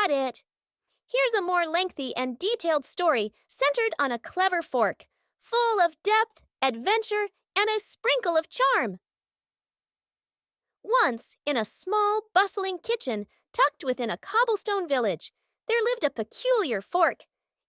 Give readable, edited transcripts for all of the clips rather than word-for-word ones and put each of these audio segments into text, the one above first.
got it. Here's a more lengthy and detailed story centered on a clever fork, full of depth, adventure, and a sprinkle of charm. Once, in a small, bustling kitchen tucked within a cobblestone village, there lived a peculiar fork.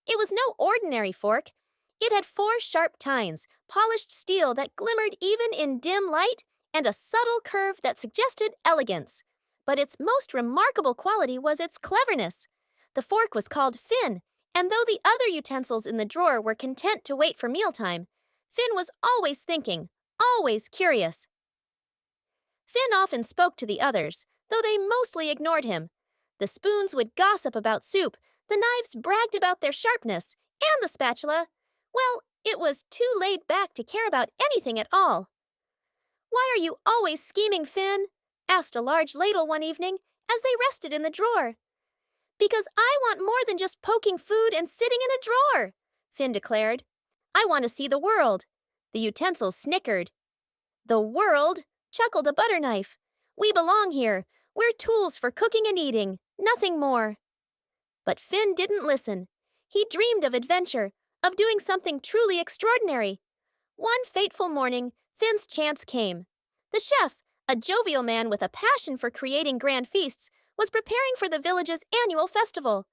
It was no ordinary fork. It had 4 sharp tines, polished steel that glimmered even in dim light, and a subtle curve that suggested elegance. But its most remarkable quality was its cleverness. The fork was called Finn, and though the other utensils in the drawer were content to wait for mealtime, Finn was always thinking, always curious. Finn often spoke to the others, though they mostly ignored him. The spoons would gossip about soup, the knives bragged about their sharpness, and the spatula, well, it was too laid back to care about anything at all. "Why are you always scheming, Finn?" asked a large ladle one evening as they rested in the drawer. "Because I want more than just poking food and sitting in a drawer," Finn declared. "I want to see the world." The utensils snickered. "The world?" chuckled a butter knife. "We belong here. We're tools for cooking and eating, nothing more." But Finn didn't listen. He dreamed of adventure, of doing something truly extraordinary. One fateful morning, Finn's chance came. The chef, a jovial man with a passion for creating grand feasts, was preparing for the village's annual festival.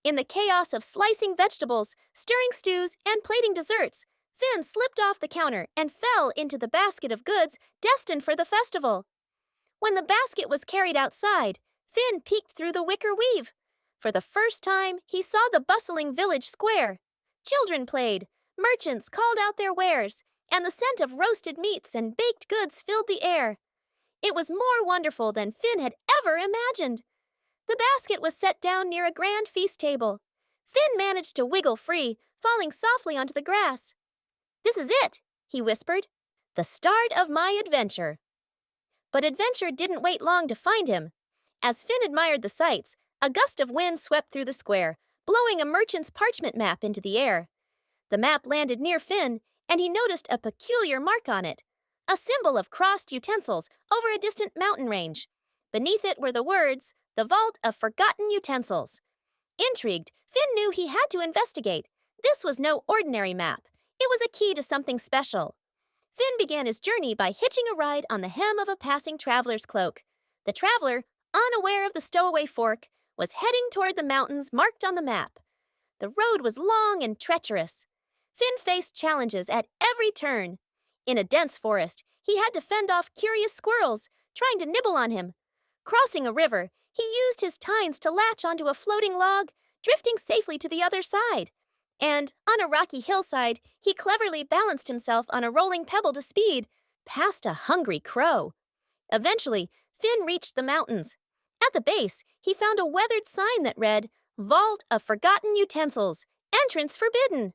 In the chaos of slicing vegetables, stirring stews, and plating desserts, Finn slipped off the counter and fell into the basket of goods destined for the festival. When the basket was carried outside, Finn peeked through the wicker weave. For the first time, he saw the bustling village square. Children played, merchants called out their wares, and the scent of roasted meats and baked goods filled the air. It was more wonderful than Finn had ever imagined. The basket was set down near a grand feast table. Finn managed to wiggle free, falling softly onto the grass. "This is it," he whispered. "The start of my adventure." But adventure didn't wait long to find him. As Finn admired the sights, a gust of wind swept through the square, blowing a merchant's parchment map into the air. The map landed near Finn, and he noticed a peculiar mark on it, a symbol of crossed utensils over a distant mountain range. Beneath it were the words, "The Vault of Forgotten Utensils." Intrigued, Finn knew he had to investigate. This was no ordinary map. It was a key to something special. Finn began his journey by hitching a ride on the hem of a passing traveler's cloak. The traveler, unaware of the stowaway fork, was heading toward the mountains marked on the map. The road was long and treacherous. Finn faced challenges at every turn. In a dense forest, he had to fend off curious squirrels, trying to nibble on him. Crossing a river, he used his tines to latch onto a floating log, drifting safely to the other side. And, on a rocky hillside, he cleverly balanced himself on a rolling pebble to speed, past a hungry crow. Eventually, Finn reached the mountains. At the base, he found a weathered sign that read, "Vault of Forgotten Utensils. Entrance forbidden."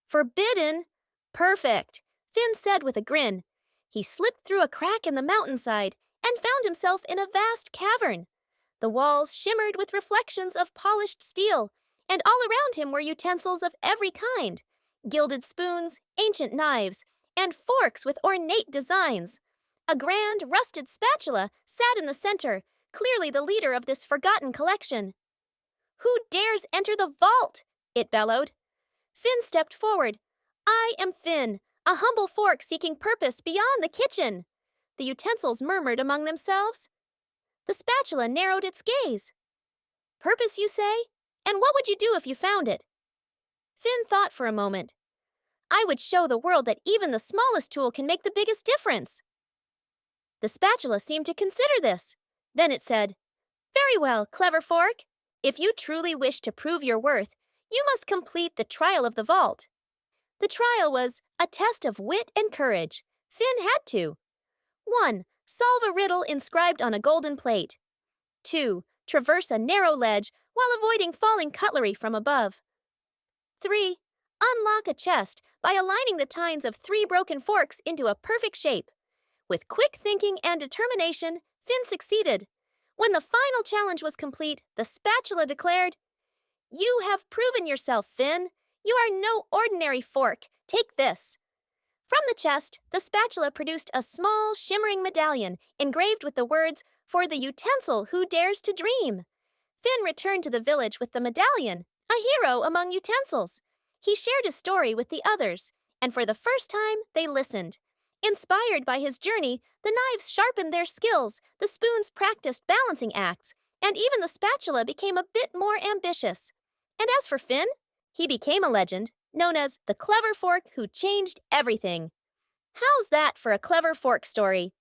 Forbidden? Perfect, Finn said with a grin. He slipped through a crack in the mountainside and found himself in a vast cavern. The walls shimmered with reflections of polished steel, and all around him were utensils of every kind, gilded spoons, ancient knives, and forks with ornate designs. A grand, rusted spatula sat in the center, clearly the leader of this forgotten collection. "Who dares enter the vault?" it bellowed. Finn stepped forward. "I am Finn, a humble fork seeking purpose beyond the kitchen." The utensils murmured among themselves. The spatula narrowed its gaze. "Purpose, you say? And what would you do if you found it?" Finn thought for a moment. "I would show the world that even the smallest tool can make the biggest difference." The spatula seemed to consider this. Then it said, "Very well, clever fork. If you truly wish to prove your worth, you must complete the trial of the vault." The trial was a test of wit and courage. Finn had to. 1. Solve a riddle inscribed on a golden plate. 2. Traverse a narrow ledge while avoiding falling cutlery from above. 3. Unlock a chest by aligning the tines of 3 broken forks into a perfect shape. With quick thinking and determination, Finn succeeded. When the final challenge was complete, the spatula declared, "You have proven yourself, Finn. You are no ordinary fork. Take this." From the chest, the spatula produced a small, shimmering medallion engraved with the words, "For the utensil who dares to dream." Finn returned to the village with the medallion, a hero among utensils. He shared his story with the others, and for the first time, they listened. Inspired by his journey, the knives sharpened their skills, the spoons practiced balancing acts, and even the spatula became a bit more ambitious. And as for Finn, he became a legend, known as the clever fork who changed everything. How's that for a clever fork story?